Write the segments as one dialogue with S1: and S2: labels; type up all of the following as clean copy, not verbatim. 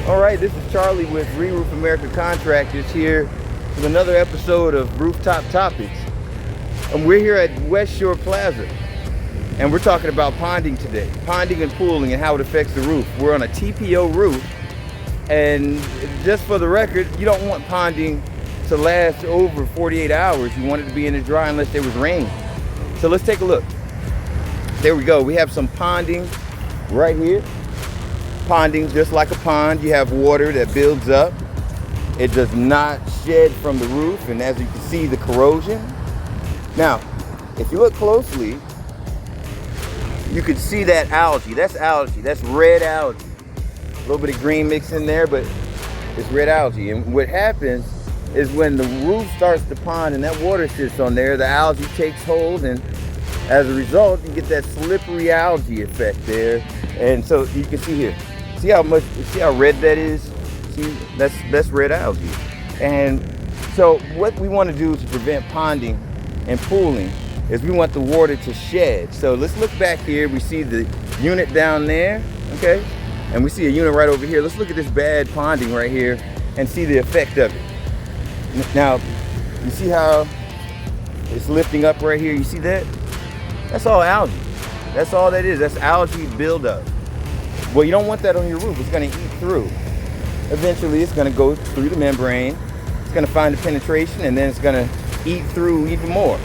S1: All right, this is Charlie with REROOF America Contractors here with another episode of Rooftop Topics. And we're here at West Shore Plaza, and we're talking about ponding today. Ponding and pooling and how it affects the roof. We're on a TPO roof, and just for the record, you don't want ponding to last over 48 hours. You want it to be in the dry unless there was rain. So let's take a look. There we go. We have some ponding right here. Ponding just like a pond. You have water that builds up. It does not shed from the roof, and as you can see, the corrosion. Now, if you look closely, you can see that algae. That's algae. That's red algae. A little bit of green mix in there, but it's red algae. And what happens is when the roof starts to pond and that water sits on there, the algae takes hold, and as a result, you get that slippery algae effect there. And so you can see here. See how red that is? See, that's red algae. And so what we want to do to prevent ponding and pooling is we want the water to shed. So let's look back here. We see the unit down there, okay? And we see a unit right over here. Let's look at this bad ponding right here and see the effect of it. Now, you see how it's lifting up right here? You see that? That's all algae. That's all that is. That's algae buildup. Well, you don't want that on your roof. It's going to eat through. Eventually, it's going to go through the membrane. It's going to find the penetration, and then it's going to eat through even more.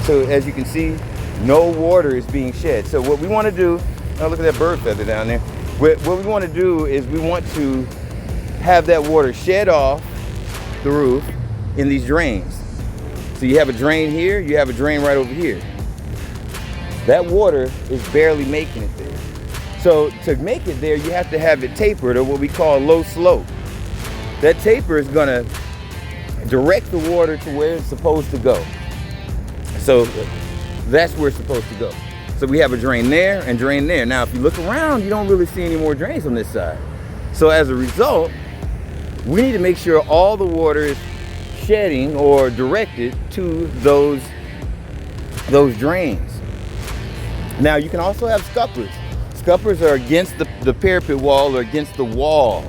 S1: So as you can see, no water is being shed. So what we want to do, oh, look at that bird feather down there. What we want to do is we want to have that water shed off the roof in these drains. So you have a drain here, you have a drain right over here. That water is barely making it there. So to make it there, you have to have it tapered, or what we call low slope. That taper is gonna direct the water to where it's supposed to go. So that's where it's supposed to go. So we have a drain there and drain there. Now, if you look around, you don't really see any more drains on this side. So as a result, we need to make sure all the water is shedding or directed to those drains. Now, you can also have scuppers. Scuppers are against the parapet wall or against the wall,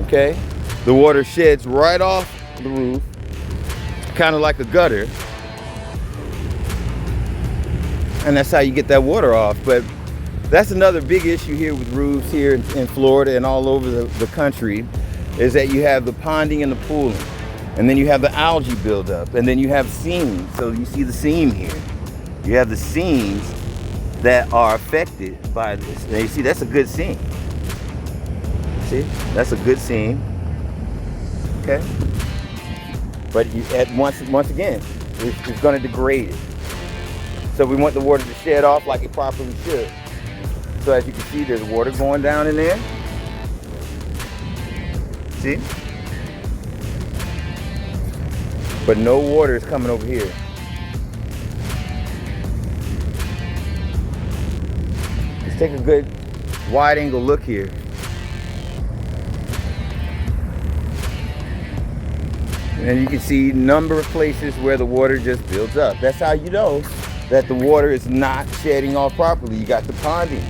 S1: okay? The water sheds right off the roof, kind of like a gutter. And that's how you get that water off. But that's another big issue here with roofs here in Florida and all over the country, is that you have the ponding and the pooling. And then you have the algae buildup. And then you have seams. So you see the seam here. You have the seams that are affected by this. Now you see, that's a good seam. See, that's a good seam. Okay? But once again, it's going to degrade it. So we want the water to shed off like it properly should. So as you can see, there's water going down in there. See? But no water is coming over here. Let's take a good wide angle look here. And you can see a number of places where the water just builds up. That's how you know that the water is not shedding off properly. You got the ponding.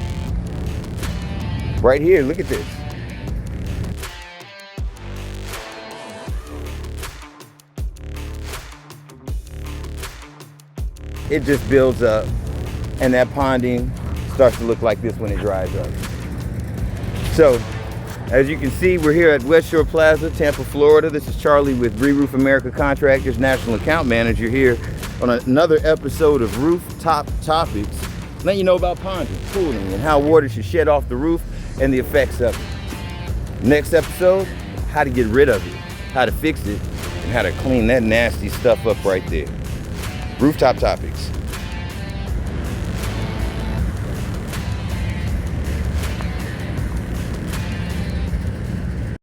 S1: Right here, look at this. It just builds up, and that ponding starts to look like this when it dries up. So, as you can see, we're here at West Shore Plaza, Tampa, Florida. This is Charlie with REROOF America Contractors, National Account Manager here on another episode of Rooftop Topics, letting you know about ponding, pooling, and how water should shed off the roof and the effects of it. Next episode, how to get rid of it, how to fix it, and how to clean that nasty stuff up right there. Rooftop Topics.